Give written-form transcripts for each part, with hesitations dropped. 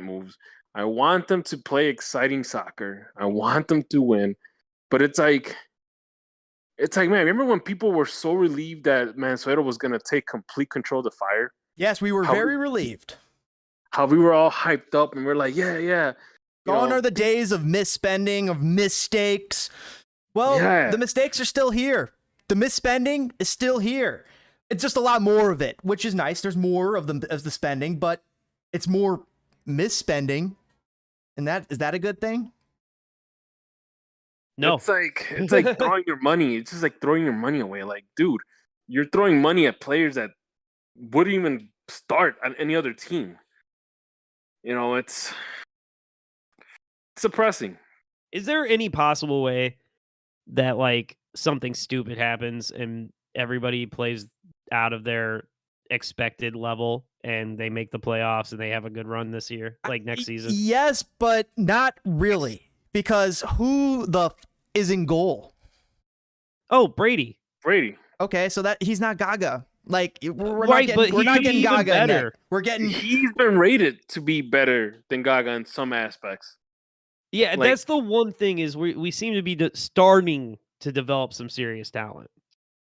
moves. I want them to play exciting soccer. I want them to win. But it's like, man, remember when people were so relieved that Mansueto was going to take complete control of the Fire? Yes, we were very relieved. How we were all hyped up and we're like, yeah. Gone are the days of misspending, of mistakes. Well, the mistakes are still here. The misspending is still here. It's just a lot more of it, which is nice. There's more of the spending, but it's more misspending. And is that a good thing? No. It's like throwing your money. It's just like throwing your money away. Like, dude, you're throwing money at players that wouldn't even start on any other team. It's suppressing. Is there any possible way that like something stupid happens and everybody plays out of their expected level and they make the playoffs and they have a good run this year, like next season? Yes, but not really, because who is in goal? Oh, Brady. Okay, so that he's not Gaga. Like we're not getting Gaga better. He's been rated to be better than Gaga in some aspects. Yeah, that's the one thing is we seem to be starting to develop some serious talent.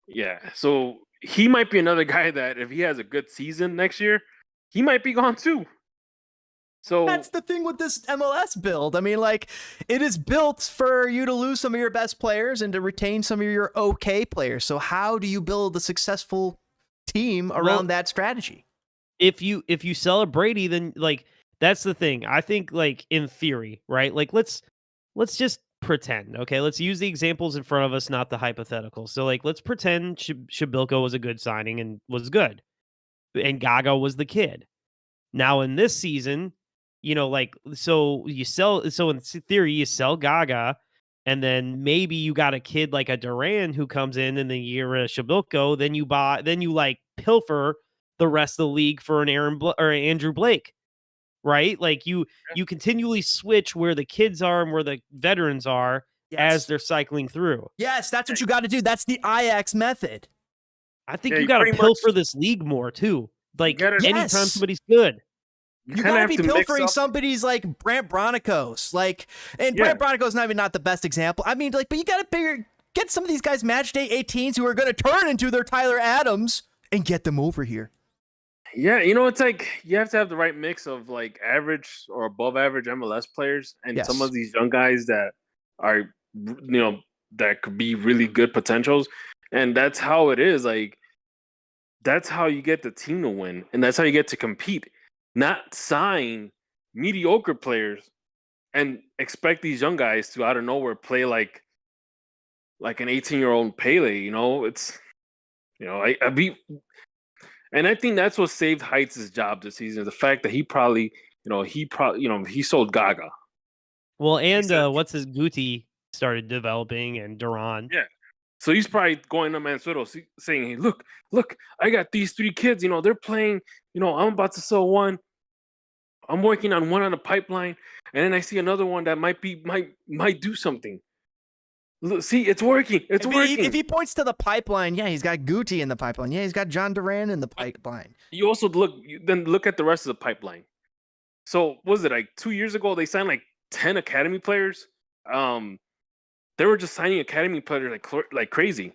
Yeah, so he might be another guy that if he has a good season next year, he might be gone too. So that's the thing with this MLS build. I mean, like, it is built for you to lose some of your best players and to retain some of your okay players. So how do you build a successful team around that strategy? If you sell a Brady, then like that's the thing. I think like in theory, right? Like let's just pretend, okay? Let's use the examples in front of us, not the hypothetical. So like let's pretend Shabilko was a good signing and was good. And Gaga was the kid. Now in this season, like so in theory you sell Gaga and then maybe you got a kid like a Duran who comes in the year of Shabilko, then you like pilfer the rest of the league for an Andrew Blake. Right? Like you continually switch where the kids are and where the veterans are as they're cycling through. Yes, that's what you got to do. That's the Ajax method. I think you got to pilfer this league more too. Like anytime somebody's good. You gotta be pilfering somebody's like Brant Bronicos. Brant Bronicos not the best example. I mean, like, but you gotta get some of these guys match day 18s who are gonna turn into their Tyler Adams and get them over here. Yeah, it's like you have to have the right mix of like average or above average MLS players and some of these young guys that are, that could be really good potentials. And that's how it is. Like, that's how you get the team to win. And that's how you get to compete. Not sign mediocre players and expect these young guys to out of nowhere play like an 18-year-old Pele. It's, and I think that's what saved Heights' job this season. The fact that he sold Gaga. Well, and what's his Guti started developing and Duran. Yeah. So he's probably going to Mansueto saying, hey, look, I got these 3 kids, they're playing, I'm about to sell one. I'm working on one on the pipeline. And then I see another one that might do something. Look, see, it's working. It's working. If he points to the pipeline, he's got Guti in the pipeline. Yeah, he's got John Duran in the pipeline. You also look at the rest of the pipeline. So what was it like 2 years ago? They signed like 10 academy players. They were just signing academy players like crazy,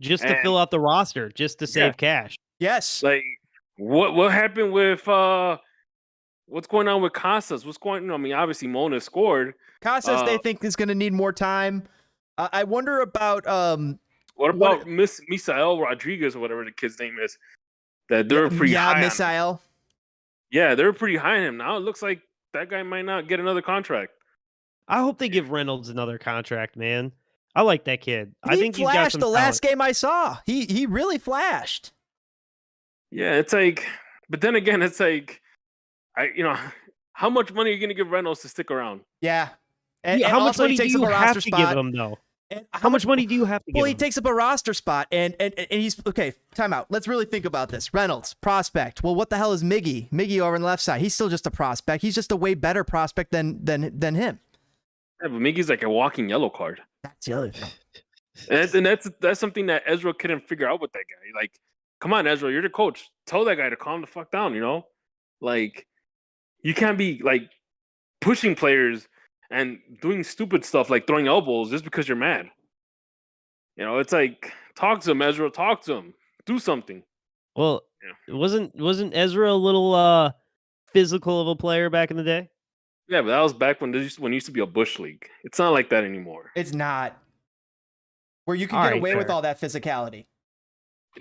just to fill out the roster, just to save cash. Yes. Like what happened with what's going on with Casas? What's going on? I mean, obviously Mona scored. Casas, they think is going to need more time. I wonder about what about Misael Rodriguez or whatever the kid's name is? That they're pretty high. Yeah, Misael. Yeah, they're pretty high on him. Now it looks like that guy might not get another contract. I hope they give Reynolds another contract, man. I like that kid. I think he's got some talent. Last game I saw. He really flashed. Yeah, it's like, but then again, it's like, how much money are you going to give Reynolds to stick around? Yeah. And how much money do you have to give him, though? How much money do you have to give him? Well, he takes up a roster spot, and he's okay. Time out. Let's really think about this. Reynolds, prospect. Well, what the hell is Miggy? Miggy over on the left side. He's still just a prospect. He's just a way better prospect than him. Yeah, but Miggy's like a walking yellow card. That's the other thing. And that's something that Ezra couldn't figure out with that guy. Like, come on, Ezra, you're the coach. Tell that guy to calm the fuck down. Like, You can't be like pushing players and doing stupid stuff like throwing elbows just because you're mad. You know, it's like talk to him, Ezra. Talk to him. Do something. Well, wasn't Ezra a little physical of a player back in the day? Yeah, but that was back when it used to be a bush league. It's not like that anymore. It's not. Where you can get away with all that physicality.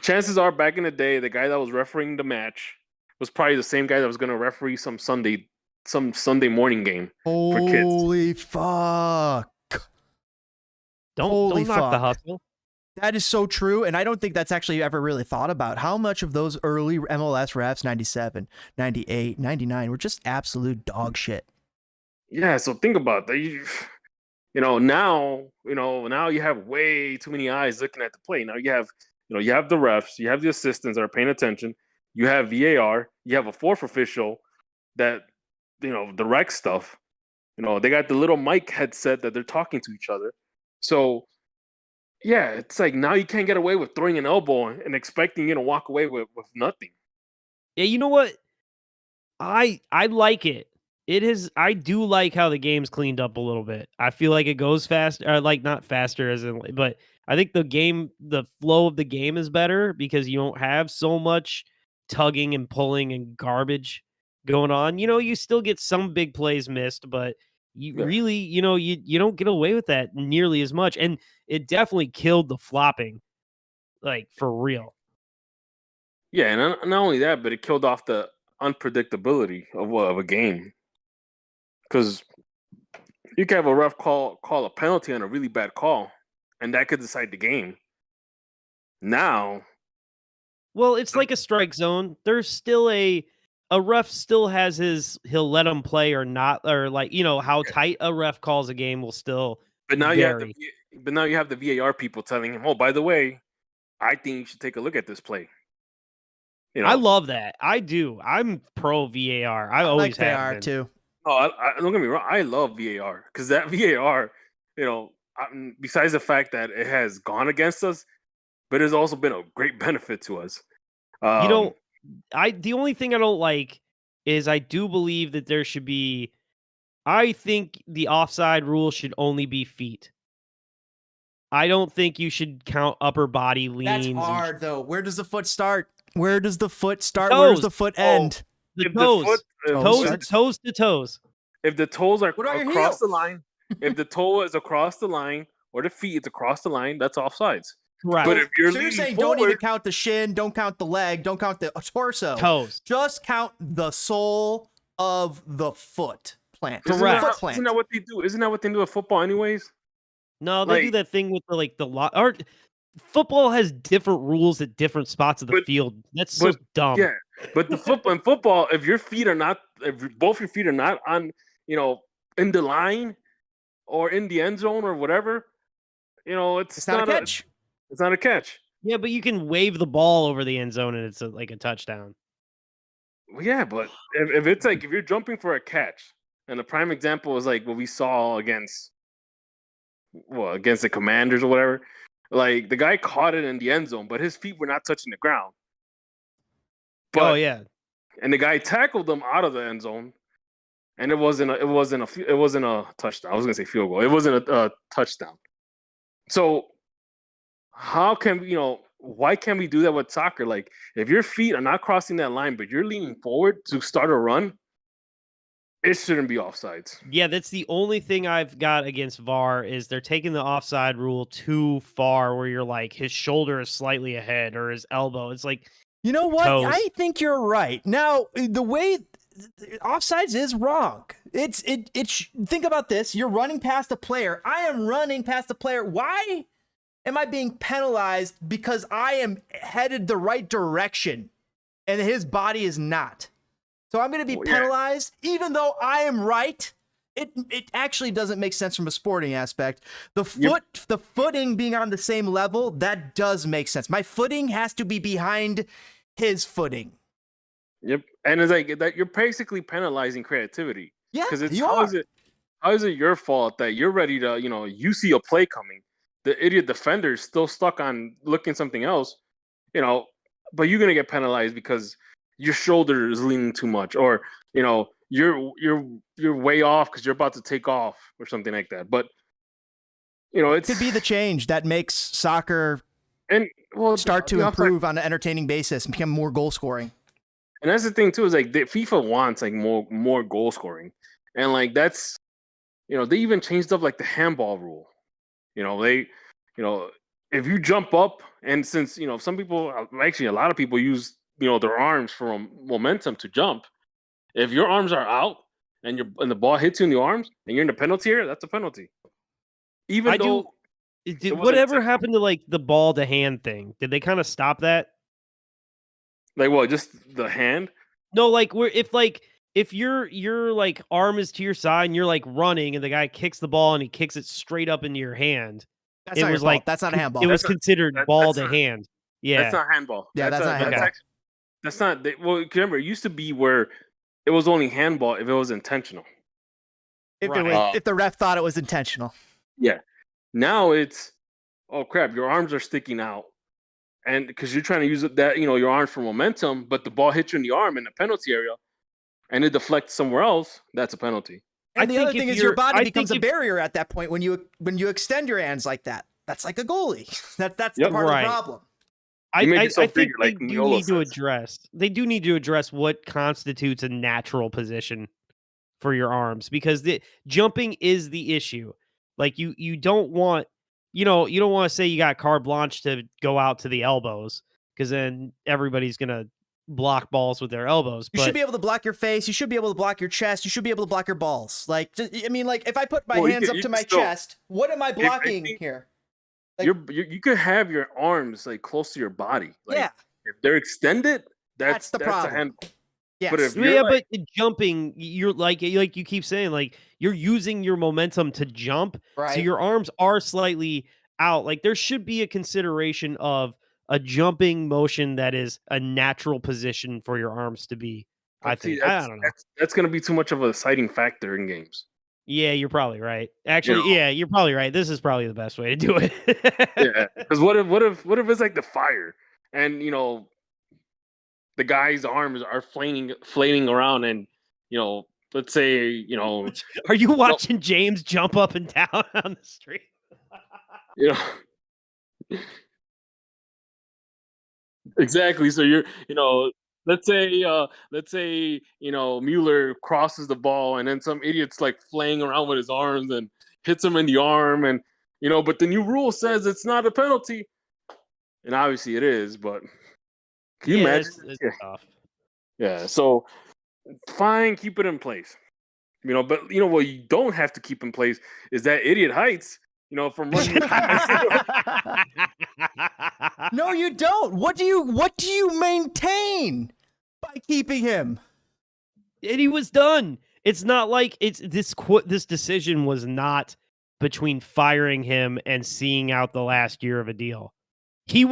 Chances are, back in the day, the guy that was refereeing the match was probably the same guy that was going to referee some Sunday morning game for kids. Holy fuck! Don't knock the hustle. That is so true, and I don't think that's actually ever really thought about. How much of those early MLS refs, 97, 98, 99, were just absolute dog shit. Yeah, so think about that. Now you have way too many eyes looking at the play. Now you have the refs, you have the assistants that are paying attention, you have VAR, you have a fourth official that directs stuff. They got the little mic headset that they're talking to each other. So yeah, it's like now you can't get away with throwing an elbow and expecting to walk away with nothing. Yeah, you know what? I like it. I do like how the game's cleaned up a little bit. I feel like it goes fast, or like not faster but I think the flow of the game is better because you don't have so much tugging and pulling and garbage going on. You still get some big plays missed, but really, you don't get away with that nearly as much. And it definitely killed the flopping, like for real. Yeah, and not only that, but it killed off the unpredictability of a game. Because you can have a ref call a penalty on a really bad call, and that could decide the game. Now, well, it's like a strike zone. There's still a ref still has he'll let him play or not, or like how tight a ref calls a game will still. But now you have the VAR people telling him, "Oh, by the way, I think you should take a look at this play." I love that. I do. I'm pro VAR. I always like have VAR been. too. Oh, don't get me wrong. I love VAR because that VAR, besides the fact that it has gone against us, but it's also been a great benefit to us. The only thing I don't like is I do believe that there should be. I think the offside rule should only be feet. I don't think you should count upper body leans. That's hard though. Where does the foot start? Where does the foot start? Toes. Where does the foot end? The toes. Toes to toes. If the toes are across the line, if the toe is across the line, or the feet is across the line, that's offsides. Right. But if you're saying don't even count the shin, don't count the leg, don't count the torso. Toes. Just count the sole of the foot plant. Correct. Isn't that what they do? Isn't that what they do with football anyways? No, they do that thing with football has different rules at different spots of the field. That's so dumb. Yeah, but in football, if both your feet are not on, in the line or in the end zone or whatever, it's not a catch. It's not a catch. Yeah, but you can wave the ball over the end zone and it's like a touchdown. Yeah, but if you're jumping for a catch, and the prime example is like what we saw against the Commanders or whatever. Like the guy caught it in the end zone, but his feet were not touching the ground. But, and the guy tackled him out of the end zone, and it wasn't a touchdown. I was gonna say field goal. It wasn't a touchdown. So how can why can't we do that with soccer? Like if your feet are not crossing that line, but you're leaning forward to start a run, it shouldn't be offsides. Yeah, that's the only thing I've got against VAR is they're taking the offside rule too far where you're like his shoulder is slightly ahead or his elbow. It's like, you know what? Toes. I think you're right. Now, the way offsides is wrong. Think about this. You're running past a player. I am running past a player. Why am I being penalized because I am headed the right direction and his body is not? So I'm going to be penalized, even though I am right. It actually doesn't make sense from a sporting aspect. The footing being on the same level, that does make sense. My footing has to be behind his footing. Yep, and it's like that. You're basically penalizing creativity. Yeah, because how is it your fault that you're ready to you see a play coming, the idiot defender is still stuck on looking something else, but you're gonna get penalized because your shoulder is leaning too much, or you're way off because you're about to take off or something like that. But it could be the change that makes soccer start to improve on an entertaining basis and become more goal scoring. And that's the thing too, is like FIFA wants like more goal scoring, and like that's they even changed up like the handball rule. They if you jump up, and since some people, actually a lot of people use their arms for momentum to jump. If your arms are out and the ball hits you in the arms and you're in the penalty area, that's a penalty. Even though whatever happened to like the ball to hand thing? Did they kind of stop that? Like what? Just the hand? No, like if your like arm is to your side and you're like running and the guy kicks the ball and he kicks it straight up into your hand. That's not like that's not a handball. It was considered ball to hand. Yeah, that's not handball. Yeah, that's not handball. That's not. Well, remember, it used to be where it was only handball if it was intentional. If the ref thought it was intentional. Yeah. Now it's, oh crap, your arms are sticking out, and because you're trying to use that your arms for momentum, but the ball hits you in the arm in the penalty area, and it deflects somewhere else. That's a penalty. And the other thing is your body becomes a barrier at that point when you extend your hands like that. That's like a goalie. That's the part of the problem. I think they do need to address what constitutes a natural position for your arms, because the jumping is the issue. Like you don't want you don't want to say you got carte blanche to go out to the elbows, because then everybody's gonna block balls with their elbows. You should be able to block your face. You should be able to block your chest. You should be able to block your balls. Like, I mean, like if I put my hands up to my chest, what am I blocking here? Like, you could have your arms like close to your body. Like, yeah. If they're extended, that's the problem. A handball. Yes. But if but jumping, you're like you keep saying, like you're using your momentum to jump, right? So your arms are slightly out. Like there should be a consideration of a jumping motion that is a natural position for your arms to be. I think. I don't know. That's going to be too much of a deciding factor in games. Yeah, you're probably right. Actually, yeah, you're probably right. This is probably the best way to do it. Yeah, because what if it's like the fire, and the guy's arms are flailing around, and let's say are you watching James jump up and down on the street? Exactly. So you're let's say Mueller crosses the ball, and then some idiot's like flaying around with his arms and hits him in the arm, and but the new rule says it's not a penalty, and obviously it is. But can you imagine? It's tough. Yeah. So fine, keep it in place. But what you don't have to keep in place is that idiot Heights. From running. No, you don't. What do you maintain by keeping him? And he was done. It's not like this decision was not between firing him and seeing out the last year of a deal. You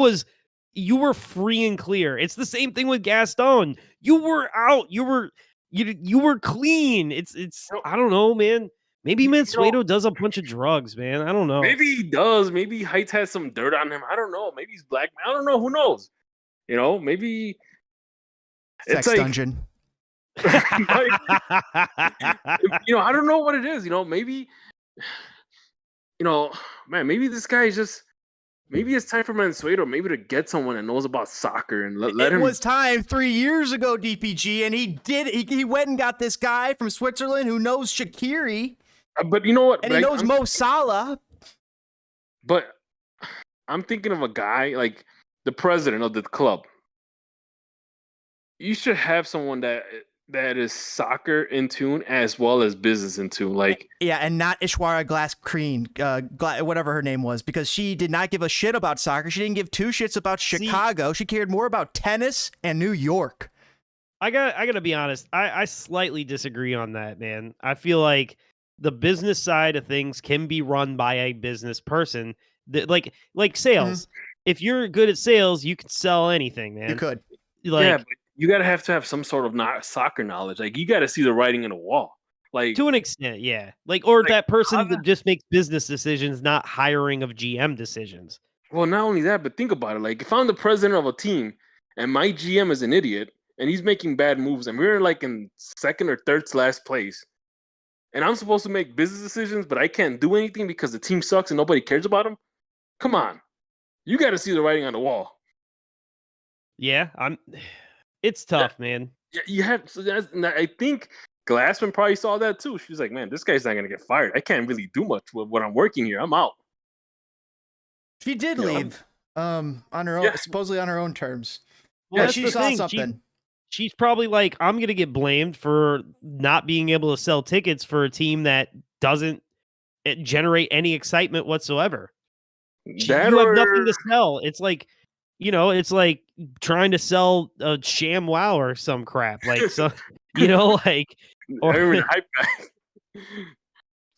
were free and clear. It's the same thing with Gaston. You were out. You were clean. It's I don't know, man. Maybe Mansueto does a bunch of drugs, man. I don't know. Maybe he does. Maybe Heights has some dirt on him. I don't know. Maybe he's black. I don't know. Who knows? Maybe Sex it's dungeon. I don't know what it is. Maybe, man, maybe this guy is just. Maybe it's time for Mansueto maybe to get someone that knows about soccer and let him. It was time 3 years ago, DPG, and he did. He went and got this guy from Switzerland who knows Shaqiri. But you know what? And he knows Mo Salah. But I'm thinking of a guy like the president of the club. You should have someone that is soccer in tune as well as business in tune. Like, yeah, and not Ishwara whatever her name was, because she did not give a shit about soccer. She didn't give two shits about Chicago. She cared more about tennis and New York. I gotta be honest. I slightly disagree on that, man. I feel like the business side of things can be run by a business person. Like sales. Mm-hmm. If you're good at sales, you can sell anything, man. You could. But you gotta have to have some sort of soccer knowledge. Like, you gotta see the writing on the wall. Like, to an extent, yeah. That person that just makes business decisions, not hiring of GM decisions. Well, not only that, but think about it. Like, if I'm the president of a team and my GM is an idiot and he's making bad moves, and we're like in second or third to last place, and I'm supposed to make business decisions, but I can't do anything because the team sucks and nobody cares about him. Come on, you got to see the writing on the wall. Yeah, It's tough, man. Yeah, you have. So I think Glassman probably saw that too. She's like, "Man, this guy's not gonna get fired. I can't really do much with what I'm working here. I'm out." She did leave, on her own, supposedly on her own terms. Well, she saw something. She's probably like, I'm gonna get blamed for not being able to sell tickets for a team that doesn't generate any excitement whatsoever. You have nothing to sell. It's like, it's like trying to sell a sham WoW or some crap. Like, so, like, or hype guy.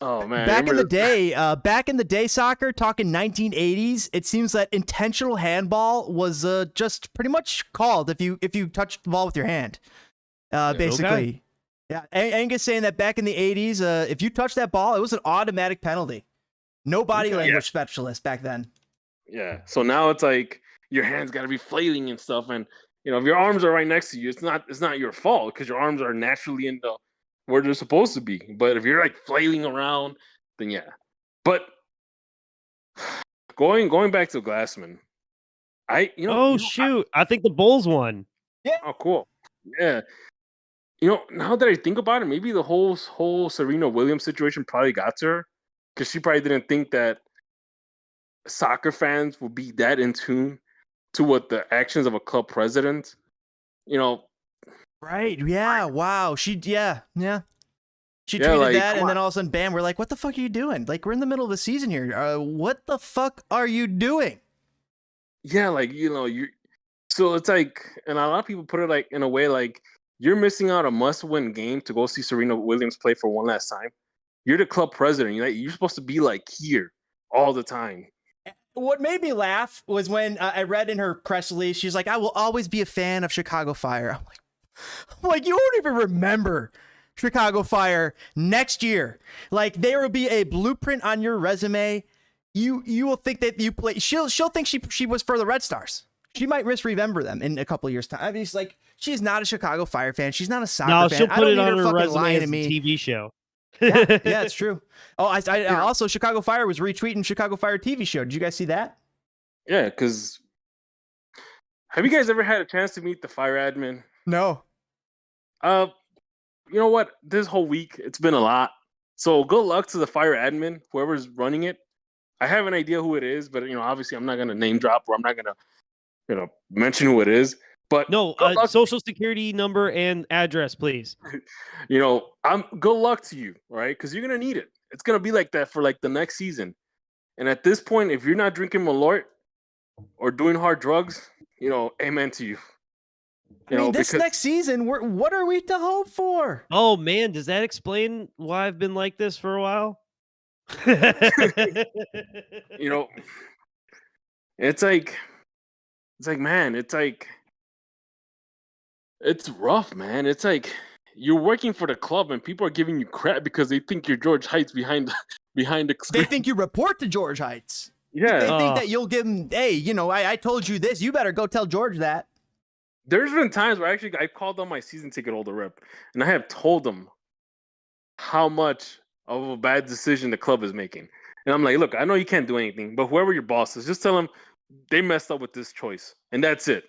Oh man! Back in the day, soccer, talking 1980s, it seems that intentional handball was just pretty much called if you touched the ball with your hand. Basically, okay. Yeah. Angus saying that back in the 80s, if you touched that ball, it was an automatic penalty. No body language specialist back then. Yeah. So now it's like your hands got to be flailing and stuff, and if your arms are right next to you, it's not your fault because your arms are naturally in the where they're supposed to be. But if you're like flailing around, then yeah. But going back to Glassman, shoot, I think the Bulls won. Yeah. Oh, cool. Yeah. Now that I think about it, maybe the whole Serena Williams situation probably got to her because she probably didn't think that soccer fans would be that in tune to what the actions of a club president, Right. Yeah. Wow. She tweeted that, and then all of a sudden, bam, we're like, what the fuck are you doing? Like, we're in the middle of the season here. What the fuck are you doing? Yeah, so it's like, and a lot of people put it like in a way like you're missing out a must-win game to go see Serena Williams play for one last time. You're the club president. You're supposed to be like here all the time. What made me laugh was when I read in her press release, she's like, I will always be a fan of Chicago Fire. I'm like, you won't even remember Chicago Fire next year. Like, there will be a blueprint on your resume. You will think that you play. She'll think she was for the Red Stars. She might misremember them in a couple of years' time. I mean, it's like, she's not a Chicago Fire fan. She's not a soccer fan. No, she'll put it on her resume as a TV show. Yeah, it's true. Oh, I also, Chicago Fire was retweeting Chicago Fire TV show. Did you guys see that? Yeah, because have you guys ever had a chance to meet the Fire admin? No. You know what? This whole week, it's been a lot. So good luck to the Fire admin, whoever's running it. I have an idea who it is, but obviously I'm not gonna name drop or I'm not gonna mention who it is. But no, social security number and address, please. Good luck to you, all right? Because you're gonna need it. It's gonna be like that for like the next season. And at this point, if you're not drinking Malort or doing hard drugs, amen to you. This next season, what are we to hope for? Oh man, does that explain why I've been like this for a while? It's like, man, it's rough, man. It's like you're working for the club and people are giving you crap because they think you're George Heights behind the screen. They think you report to George Heights. Yeah. They think that you'll give them, hey, I told you this. You better go tell George that. There's been times where I called on my season ticket holder rep and I have told them how much of a bad decision the club is making. And I'm like, look, I know you can't do anything, but whoever your boss is, just tell them they messed up with this choice. And that's it.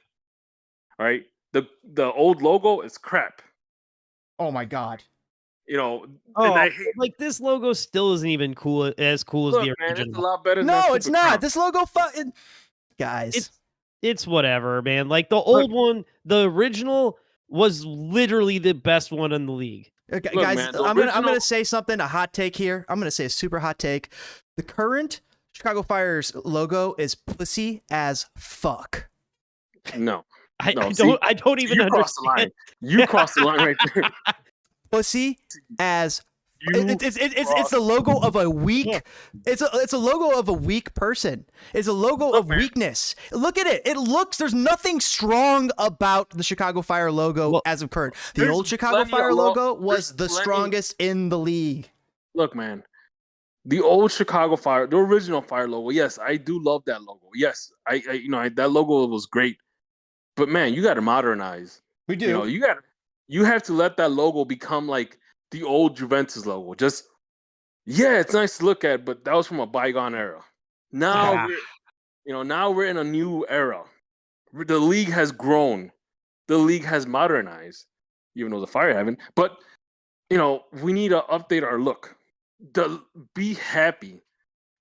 All right. The old logo is crap. Oh my God. Like this logo still isn't even as cool as the original. It's a lot better. No, it's not. This logo, guys. It's whatever, man. Like the old one, the original was literally the best one in the league. Okay, guys, man, I'm gonna say something, a hot take here. I'm gonna say a super hot take. The current Chicago Fire's logo is pussy as fuck. No. I don't even understand. You crossed the line right there. Pussy as it's the logo of a weak. It's a logo of a weak person. It's a logo of weakness. Look at it. There's nothing strong about the Chicago Fire logo as of current. The old Chicago Fire logo was the strongest in the league. Look, man. The old Chicago Fire, the original Fire logo. Yes, I do love that logo. Yes, that logo was great. But man, you got to modernize. We do. You have to let that logo become like the old Juventus logo. Just it's nice to look at, but that was from a bygone era. Now we're in a new era. The league has grown. The league has modernized, even though the Fire haven't. But we need to update our look. Be happy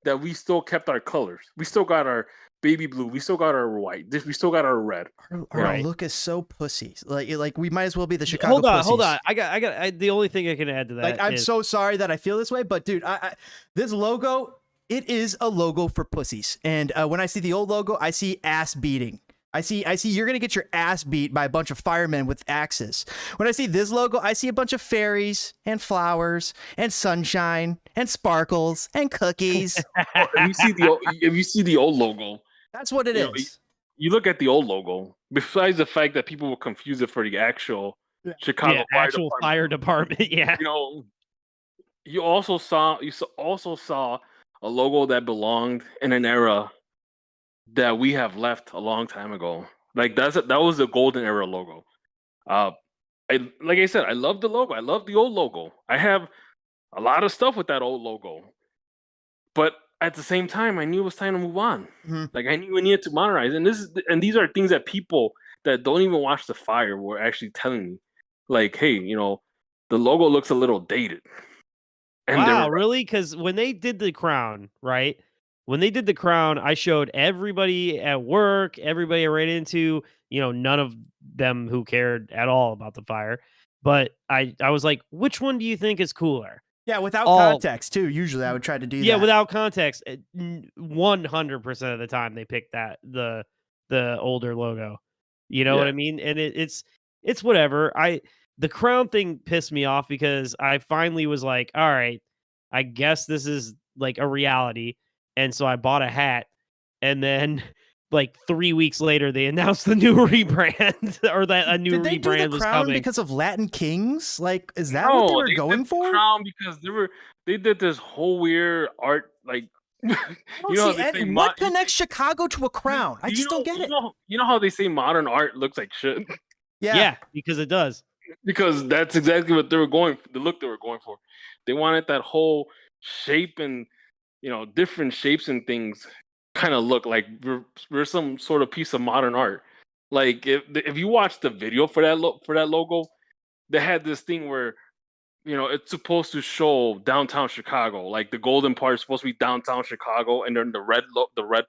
that we still kept our colors. We still got our baby blue. We still got our white. We still got our red. Our look is so pussy. Like we might as well be the Chicago pussies. Hold on. I got. The only thing I can add to that. I'm so sorry that I feel this way, but dude, this logo, it is a logo for pussies. And when I see the old logo, I see ass beating. I see you're going to get your ass beat by a bunch of firemen with axes. When I see this logo, I see a bunch of fairies and flowers and sunshine and sparkles and cookies. If you see the old logo, that's what it is. You look at the old logo, besides the fact that people will confuse it for the actual Chicago fire department. Yeah. You also saw a logo that belonged in an era that we have left a long time ago. Like that was the golden era logo. Like I said, I love the logo. I love the old logo. I have a lot of stuff with that old logo. But at the same time, I knew it was time to move on. Mm-hmm. Like I knew we needed to modernize. And these are things that people that don't even watch the Fire were actually telling me. Like, hey, the logo looks a little dated. And wow, really? Because when they did the crown, right? When they did the crown, I showed everybody at work, everybody I ran into, none of them who cared at all about the Fire. But I was like, which one do you think is cooler? Yeah, without context, too. Usually I would try to do that. Yeah, without context. 100% of the time they picked the older logo. You know what I mean? And it's whatever. The crown thing pissed me off because I finally was like, all right, I guess this is like a reality. And so I bought a hat, and then like 3 weeks later, they announced the new rebrand, or that a new rebrand was coming. Did they do the crown because of Latin Kings? Like, is that what they were going for? Crown because they did this whole weird art, like. What connects Chicago to a crown? I just don't get it. You know how they say modern art looks like shit? Yeah, because it does. Because that's exactly what they were going for, the look they were going for. They wanted that whole shape and different shapes and things kind of look like we're some sort of piece of modern art. Like if you watch the video for that logo, they had this thing where it's supposed to show downtown Chicago. Like the golden part is supposed to be downtown Chicago, and then the red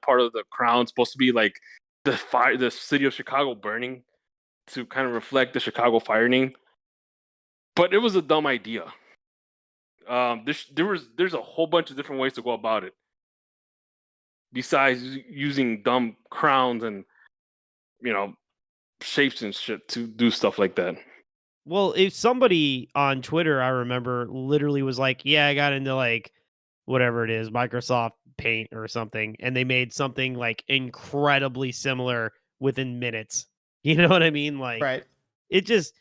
part of the crown is supposed to be like the city of Chicago burning to kind of reflect the Chicago firing. But it was a dumb idea. There's a whole bunch of different ways to go about it besides using dumb crowns and shapes and shit to do stuff like that. Well, if somebody on Twitter, I remember, literally was like, yeah, I got into like whatever it is, Microsoft Paint or something, and they made something like incredibly similar within minutes. You know what I mean? Like, right. It's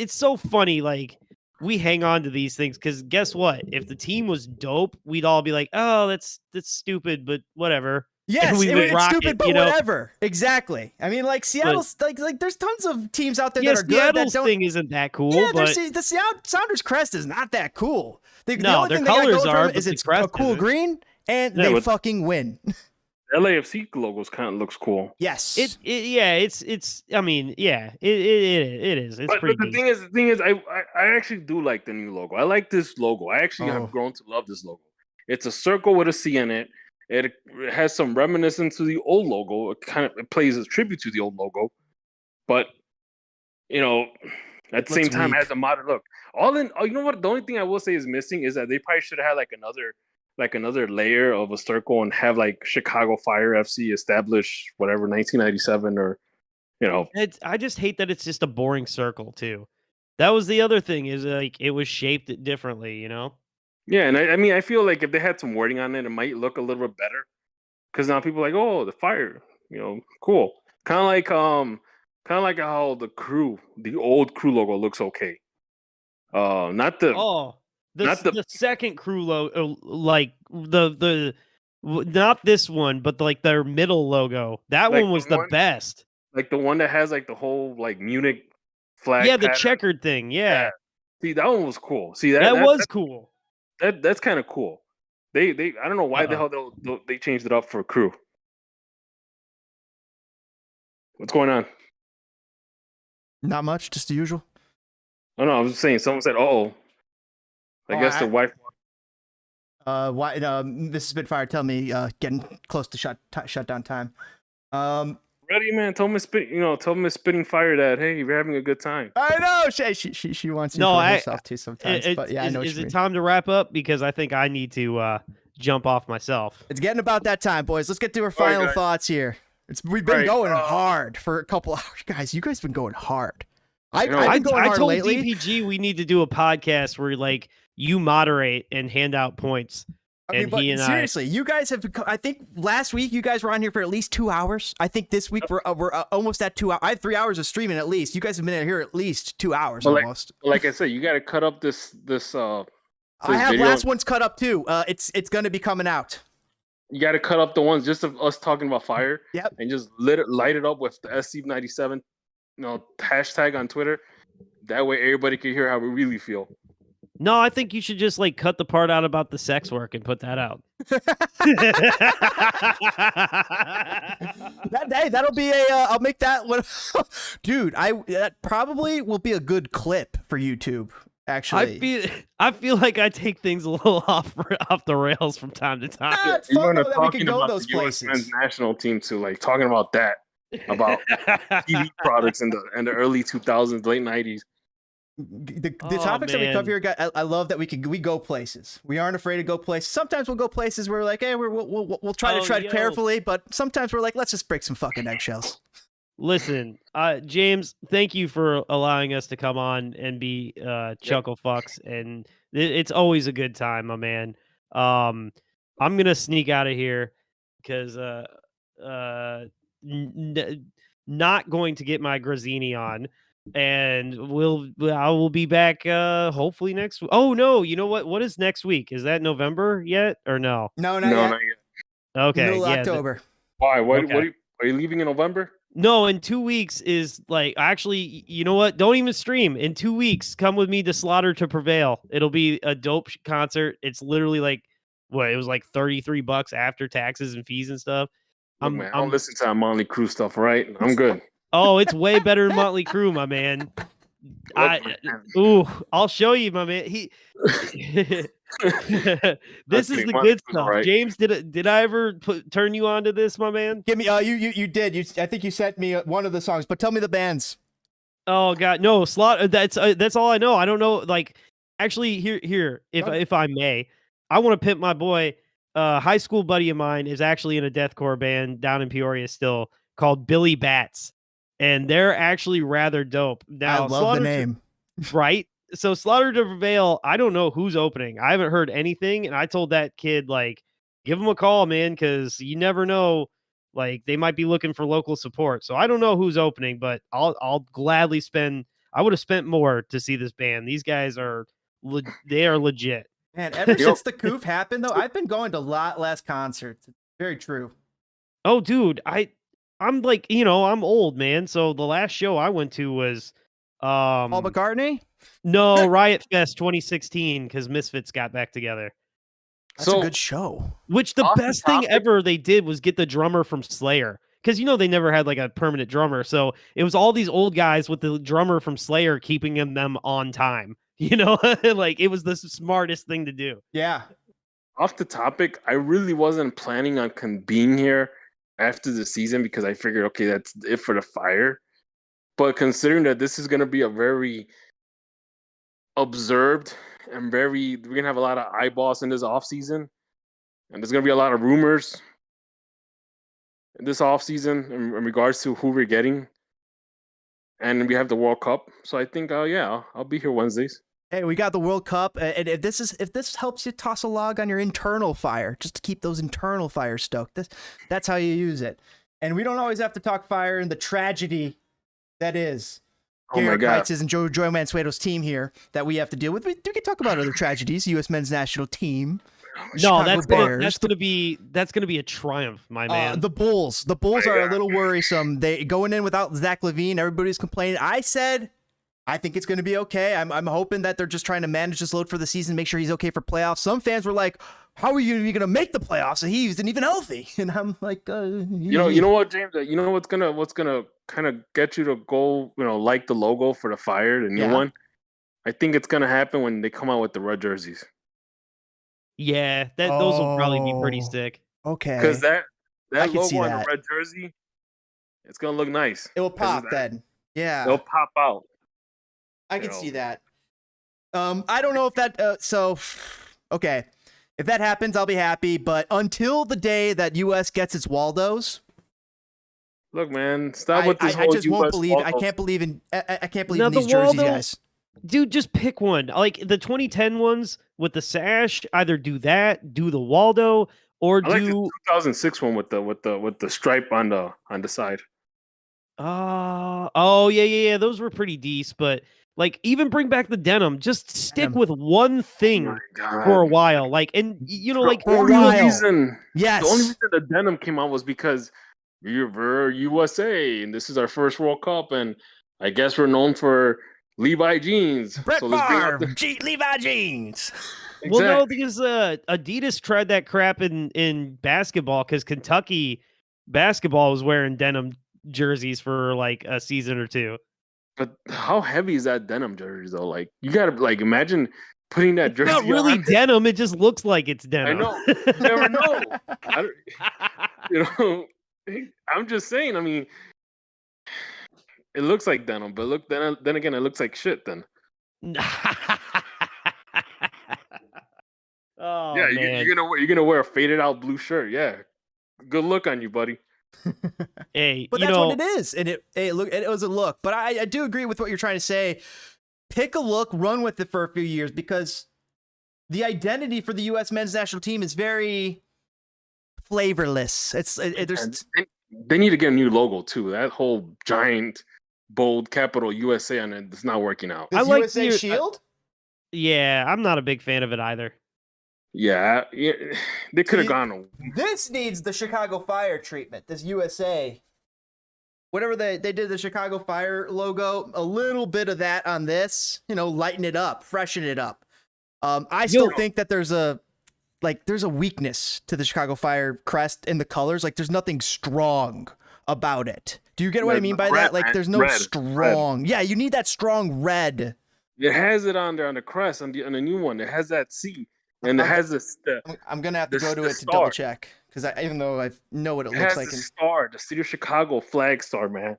so funny. Like, we hang on to these things because guess what? If the team was dope, we'd all be like, "Oh, that's stupid," but whatever. Yes, it's stupid, but whatever. Exactly. I mean, like Seattle's like there's tons of teams out there that are good. Seattle's thing isn't that cool. Yeah, but the Seattle Sounders crest is not that cool. The no, only their thing colors they are, is it's a cool green, and they fucking win. LAFC logos kind of looks cool. Yes. It is. I mean, yeah, it is. It's pretty. But the thing is, I actually do like the new logo. I like this logo. I actually have grown to love this logo. It's a circle with a C in it. It has some reminiscence to the old logo. It plays a tribute to the old logo, but at the same time, it has a modern look. You know what? The only thing I will say is missing is that they probably should have had like another layer of a circle and have like Chicago Fire FC established whatever 1997 or I just hate that it's just a boring circle too. That was the other thing, is like it was shaped differently, Yeah, and I mean I feel like if they had some wording on it, it might look a little bit better. Because now people are like, oh, the Fire, cool. Kind of like how the old Crew logo looks okay. Not the second Crew logo, like the not this one, but like their middle logo. That like one was the best. Like the one that has like the whole like Munich flag. Yeah, the pattern. checkered thing. Yeah. See, that one was cool. See, that was cool. That's kind of cool. They I don't know why the hell they changed it up for crew. What's going on? Not much, just the usual. Oh no, I was just saying. Someone said, "Oh, I guess the wife." Why? Mrs. Spitfire, tell me, getting close to shutdown time. Ready, man. Tell Miss Spitting Fire that hey, we're having a good time. I know she wants you for herself too sometimes. But yeah, I know. Is it time to wrap up? Because I think I need to jump off myself. It's getting about that time, boys. Let's get to our final thoughts here. We've been going hard for a couple hours, guys. You guys have been going hard. I've been going hard lately. I told DPG we need to do a podcast where like you moderate and hand out points. I mean, seriously, you guys have. I think last week you guys were on here for at least 2 hours. I think this week we're almost at 2 hours. I have 3 hours of streaming at least. You guys have been here at least 2 hours almost. Like I said, you got to cut up this. I have last one's cut up too. It's going to be coming out. You got to cut up the ones just of us talking about fire. Yep. And just light it up with the SC97, hashtag on Twitter. That way everybody can hear how we really feel. No, I think you should just like cut the part out about the sex work and put that out. That'll be I'll make that one. Dude, that probably will be a good clip for YouTube. Actually, I feel like I take things a little off the rails from time to time. It's fun that we can go those places. USMNT national team too, like talking about that, about TV products in the early 2000s, late 90s. The topics that we cover here, I love that we go places. We aren't afraid to go places. Sometimes we'll go places where we're like, hey, we'll try to tread carefully, but sometimes we're like, let's just break some fucking eggshells. Listen, James, thank you for allowing us to come on and be Chuckle Fucks, and it's always a good time, my man. I'm gonna sneak out of here because not going to get my Grazzini on. And I will be back hopefully next week. Oh no, you know what is next week? Is that November yet or no? No, not yet. Okay, middle October. Why? What are you leaving in November? No, in 2 weeks is like, actually, you know what? Don't even stream. In 2 weeks, come with me to Slaughter to Prevail. It'll be a dope concert. It's literally like, it was like $33 after taxes and fees and stuff. I'm listening to that Motley Crue stuff, right? I'm good. Oh, it's way better than Motley Crue, my man. I'll show you, my man. This is the good stuff. Right. James, did I ever turn you on to this, my man? Give me you did. I think you sent me one of the songs, but tell me the bands. Oh god, no, Slaughter. That's all I know. I don't know. Like, actually, here, if I may, I want to pimp my boy. High school buddy of mine is actually in a deathcore band down in Peoria still called Billy Bats. And they're actually rather dope. Now, I love the name. Right? So Slaughter to Prevail, I don't know who's opening. I haven't heard anything. And I told that kid, like, give him a call, man, because you never know. Like, they might be looking for local support. So I don't know who's opening, but I'll gladly I would have spent more to see this band. These guys they are legit. Man, ever since the Coof happened, though, I've been going to a lot less concerts. It's very true. Oh, dude, I'm like, I'm old, man. So the last show I went to was Paul McCartney? No, Riot Fest 2016, because Misfits got back together. That's a good show. Which the best thing ever they did was get the drummer from Slayer. Because, they never had like a permanent drummer. So it was all these old guys with the drummer from Slayer keeping them on time. Like it was the smartest thing to do. Yeah. Off the topic, I really wasn't planning on being here after the season because I figured, okay, that's it for the Fire. But considering that this is going to be a very observed and we're going to have a lot of eyeballs in this offseason, and there's going to be a lot of rumors in this offseason in regards to who we're getting. And we have the World Cup. So I think, I'll be here Wednesdays. Hey, we got the World Cup, and if this helps you toss a log on your internal fire, just to keep those internal fires stoked, that's how you use it. And we don't always have to talk fire and the tragedy that is Garrett Keitz's and Joe Mansueto's team here that we have to deal with. We can talk about other tragedies, U.S. men's national team. No, that's gonna be a triumph, my man. The Bulls are a little worrisome. They going in without Zach LaVine. Everybody's complaining. I said I think it's going to be okay. I'm hoping that they're just trying to manage this load for the season, make sure he's okay for playoffs. Some fans were like, "How are you going to make the playoffs? He isn't even healthy." And I'm like, you know what, James? You know what's gonna kind of get you to go, like the logo for the Fire, the new one. I think it's gonna happen when they come out with the red jerseys. Yeah, those will probably be pretty sick. Okay, because that logo on the red jersey, it's gonna look nice. It will pop then. Yeah, it'll pop out. I can see that. I don't know if that. Okay, if that happens, I'll be happy. But until the day that US gets its Waldos, look, man, stop with this whole I just won't believe. Waldo. I can't believe in these jerseys, guys. Dude, just pick one. Like the 2010 ones with the sash. Either do that, do the Waldo, or do the 2006 one with the stripe on the side. Oh yeah. Those were pretty decent, but like even bring back the denim. Just stick with one thing for a while. Like, and like for a while. Reason, yes. The only reason the denim came out was because we're USA and this is our first World Cup, and I guess we're known for Levi jeans. Brett Favre, Levi jeans. Exactly. Well, no, because Adidas tried that crap in basketball because Kentucky basketball was wearing denim jerseys for like a season or two. But how heavy is that denim jersey though? Like you gotta imagine putting that jersey. It's not really on. Denim. It just looks like it's denim. I know. You never know. I'm just saying. I mean, it looks like denim, but look, then again, it looks like shit. Then. Oh yeah, man. you're gonna wear a faded out blue shirt. Yeah, good look on you, buddy. Hey, but that's what it is, and it was a look. But I do agree with what you're trying to say. Pick a look, run with it for a few years, because the identity for the U.S. men's national team is very flavorless. They need to get a new logo too. That whole giant, bold capital USA on it is not working out. I like USA shield. Yeah, I'm not a big fan of it either. Yeah, they could have gone. This needs the Chicago Fire treatment. This USA, whatever they did the Chicago Fire logo, a little bit of that on this, lighten it up, freshen it up. I still think that there's a weakness to the Chicago Fire crest in the colors. Like there's nothing strong about it. Do you get what I mean by that? Like there's no strong. Red. Yeah, you need that strong red. It has it on there on the crest on the new one. It has that C. And it has this. I'm gonna have to go to it to double check because even though I know what it looks like. The star, the City of Chicago flag star, man.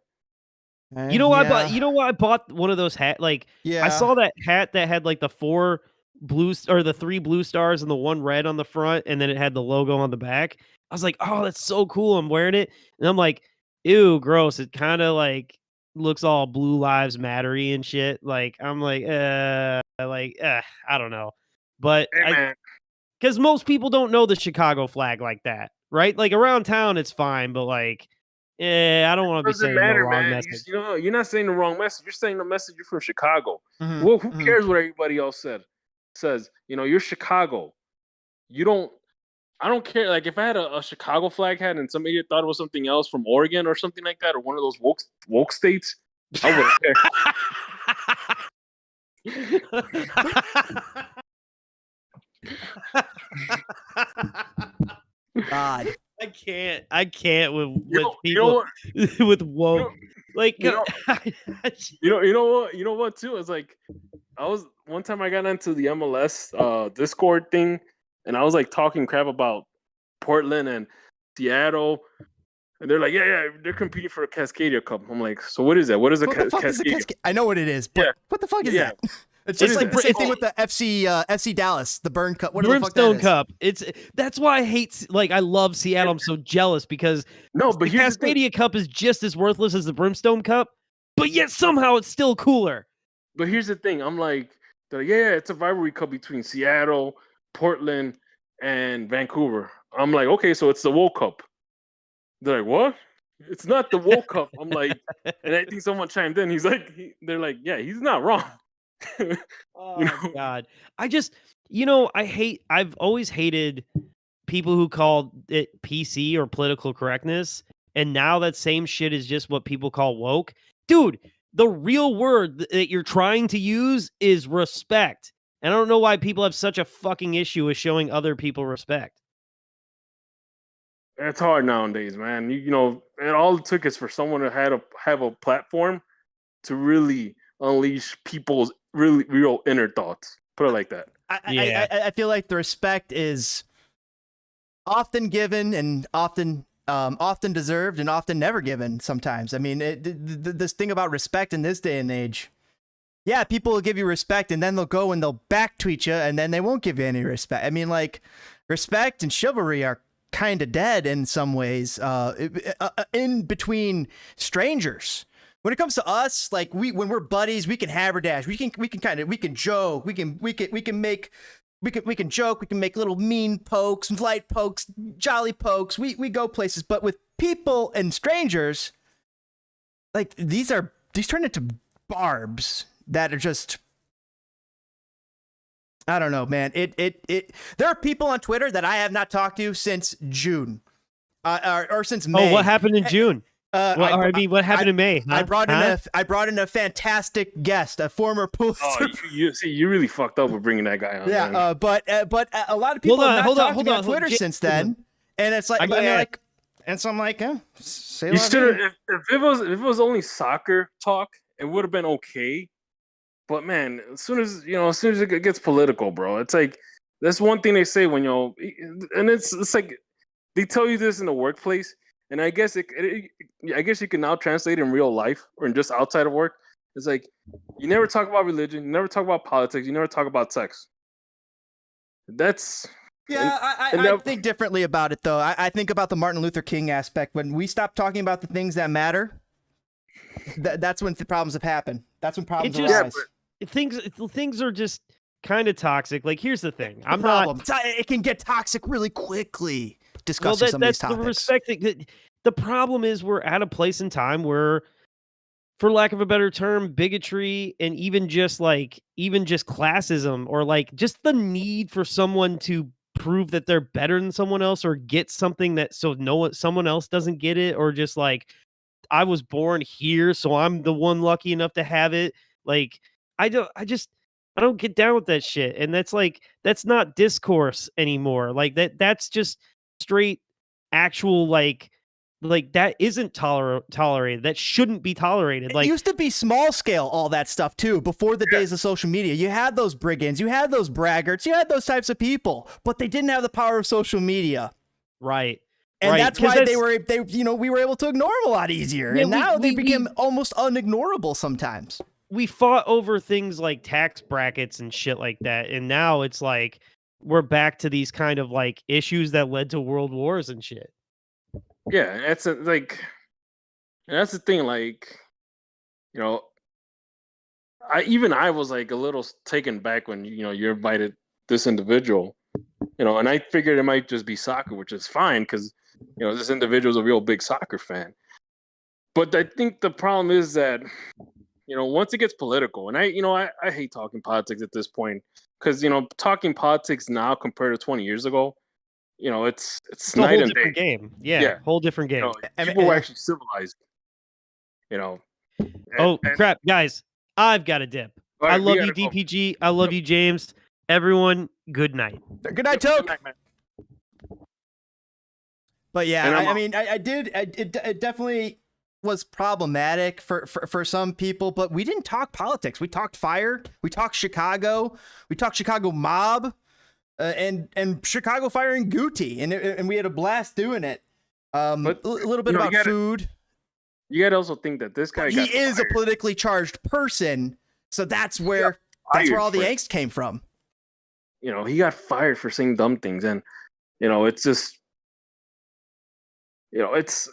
You know what? I bought one of those hats. Like, I saw that hat that had like the 4 blue or the 3 blue stars and the 1 red on the front, and then it had the logo on the back. I was like, oh, that's so cool. I'm wearing it, and I'm like, ew, gross. It kind of like looks all Blue Lives Mattery and shit. Like, I'm like, I don't know. But because most people don't know the Chicago flag like that, right? Like around town, it's fine, but like, I don't want to be saying the wrong message. You're not saying the wrong message. You're saying the message you're from Chicago. Mm-hmm. Well, who cares what everybody else says? You're Chicago. I don't care. Like if I had a Chicago flag hat and some idiot thought it was something else from Oregon or something like that, or one of those woke states, I wouldn't care. God, I can't with people with woke. You know what too? It's like one time I got into the MLS Discord thing, and I was like talking crap about Portland and Seattle, and they're like, yeah, they're competing for a Cascadia Cup. I'm like, so what is that? What is a Cascadia? I know what it is, but what the fuck is that? It's just like the same thing with the FC Dallas, the Burn Cup. What the Brimstone Cup. That's why I hate. Like I love Seattle. I'm so jealous because but the Cascadia Cup is just as worthless as the Brimstone Cup, but yet somehow it's still cooler. But here's the thing. I'm like, it's a rivalry cup between Seattle, Portland, and Vancouver. I'm like, okay, so it's the World Cup. They're like, what? It's not the World Cup. I'm like, and I think someone chimed in. They're like, yeah, he's not wrong. Oh God. I just, I've always hated people who call it PC or political correctness. And now that same shit is just what people call woke. Dude, the real word that you're trying to use is respect. And I don't know why people have such a fucking issue with showing other people respect. It's hard nowadays, man. And all it took is for someone to have a platform to really unleash people's really real inner thoughts. Put it like that. I feel like the respect is often given and often deserved and often never given sometimes. I mean, this thing about respect in this day and age, yeah, people will give you respect and then they'll go and they'll back tweet you and then they won't give you any respect. I mean, like, respect and chivalry are kind of dead in some ways in between strangers. When it comes to us, like when we're buddies, we can haberdash, we can joke, we can joke, we can make little mean pokes, light pokes, jolly pokes. We go places, but with people and strangers, like these turn into barbs that are just, I don't know, man. There are people on Twitter that I have not talked to since June, or since May. Oh, what happened in June? What happened in May? Huh? I brought in a fantastic guest, a former Pulitzer. Oh, you really fucked up with bringing that guy on. Yeah, but a lot of people have not talked to me on Twitter since then, and it's like, so I'm like, say you should have. If it was only soccer talk, it would have been okay. But man, as soon as it gets political, bro, it's like that's one thing they say when and it's like they tell you this in the workplace, and I guess I guess you can now translate it in real life or in just outside of work. It's like you never talk about religion, you never talk about politics, you never talk about sex. That's I think differently about it though. I think about the Martin Luther King aspect. When we stop talking about the things that matter, that's when the problems have happened. That's when problems arise. Things are just kind of toxic. Like, here's the thing. It can get toxic really quickly. Discussing some of these topics. The problem is we're at a place in time where, for lack of a better term, bigotry and even just classism, or like just the need for someone to prove that they're better than someone else or get something someone else doesn't get it, or just like, I was born here, so I'm the one lucky enough to have it. Like, I don't get down with that shit. And that's not discourse anymore. Like that's just straight actual, like that isn't tolerated. That shouldn't be tolerated. It used to be small scale, all that stuff too, before the days of social media. You had those brigands, you had those braggarts, you had those types of people, but they didn't have the power of social media. Right. And that's why we were able to ignore them a lot easier. Yeah, and now they became almost unignorable sometimes. We fought over things like tax brackets and shit like that. And now it's like, we're back to these kind of like issues that led to world wars and shit. Yeah. That's the thing. Like, I was like a little taken back when, you invited this individual, and I figured it might just be soccer, which is fine. Cause this individual's a real big soccer fan. But I think the problem is that, once it gets political, and I hate talking politics at this point, because talking politics now compared to 20 years ago, it's a night whole and different day. game. Yeah, whole different game. People were actually civilized. Crap, guys! I've got a dip. Right, I love you, DPG. I love you, James. Everyone, good night. Good night, Toke. But yeah, it definitely was problematic for some people, but we didn't talk politics. We talked fire. We talked Chicago. We talked Chicago mob, and Chicago firing Guti, and we had a blast doing it. But a little bit about food. You gotta also think that this guy is a politically charged person, so that's where all the angst came from. He got fired for saying dumb things, and it's just it's.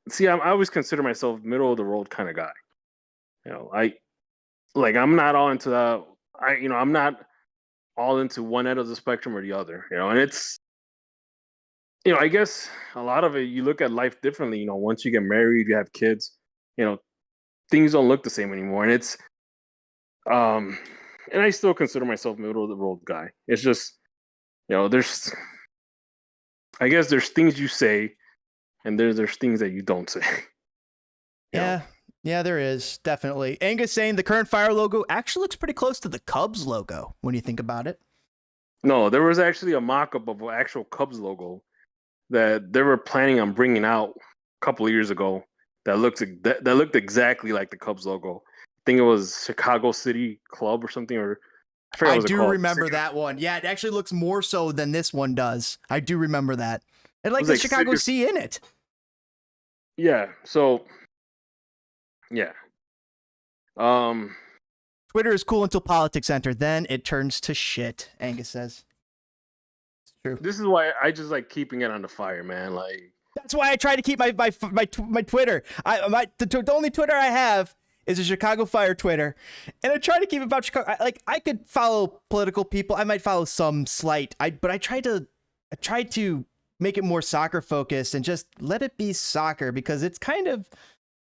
See, I always consider myself middle of the road kind of guy. I'm not all into that. I'm not all into one end of the spectrum or the other. And it's, I guess a lot of it, you look at life differently. Once you get married, you have kids. Things don't look the same anymore, and it's And I still consider myself middle of the road guy. It's just, I guess there's things you say, and there's things that you don't say. Yeah, there is definitely. Angus saying the current Fire logo actually looks pretty close to the Cubs logo when you think about it. No, there was actually a mock-up of an actual Cubs logo that they were planning on bringing out a couple of years ago that looked exactly like the Cubs logo. I think it was Chicago City Club or something, or I do remember that one. Yeah, it actually looks more so than this one does. I do remember that. It like the Chicago C in it. Yeah. So, yeah. Twitter is cool until politics enter. Then it turns to shit, Angus says. It's true. This is why I just like keeping it on the fire, man. Like that's why I try to keep my Twitter. The only Twitter I have is a Chicago Fire Twitter, and I try to keep it about Chicago. I could follow political people. I might follow some slight. But I try to make it more soccer focused and just let it be soccer, because it's kind of,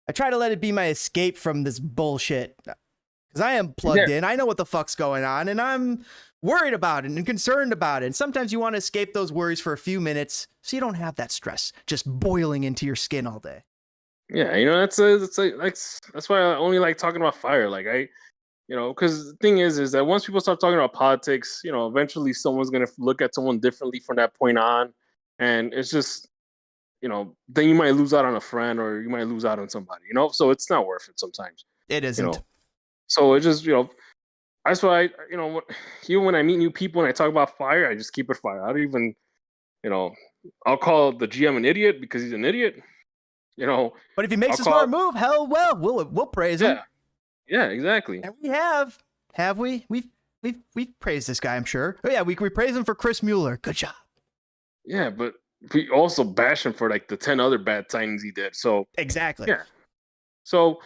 I try to let it be my escape from this bullshit, because I am plugged in. I know what the fuck's going on, and I'm worried about it and concerned about it. And sometimes you want to escape those worries for a few minutes so you don't have that stress just boiling into your skin all day. Yeah, that's why I only like talking about Fire. Like because the thing is that once people start talking about politics, eventually someone's gonna look at someone differently from that point on, and it's just, then you might lose out on a friend, or you might lose out on somebody. So it's not worth it sometimes. It isn't. So it just, that's why even when I meet new people and I talk about Fire, I just keep it Fire. I don't even, I'll call the GM an idiot because he's an idiot. But if he makes a smart move, hell well, we'll praise him. Yeah, exactly. And we have we? We've praised this guy, I'm sure. Oh yeah, we praise him for Chris Mueller. Good job. Yeah, but we also bash him for like the 10 other bad signings he did. So exactly. Yeah. So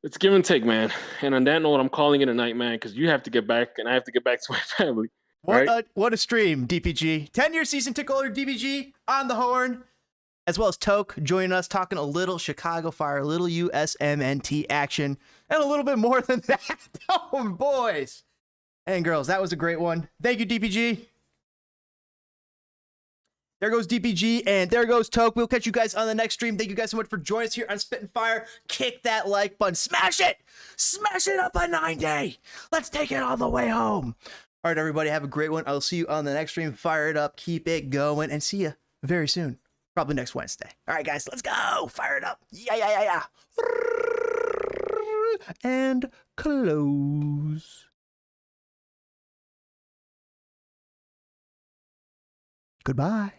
it's give and take, man. And on that note, I'm calling it a night, man, because you have to get back and I have to get back to my family. What a stream, DPG. 10-year season ticket holder DPG on the horn, as well as Toke joining us, talking a little Chicago Fire, a little USMNT action, and a little bit more than that. Oh, boys and girls, that was a great one. Thank you, DPG. There goes DPG, and there goes Toke. We'll catch you guys on the next stream. Thank you guys so much for joining us here on Spit and Fire. Kick that like button. Smash it! Smash it up a 90! Let's take it all the way home. All right, everybody, have a great one. I'll see you on the next stream. Fire it up, keep it going, and see you very soon. Probably next Wednesday. All right, guys, let's go. Fire it up. Yeah. And close. Goodbye.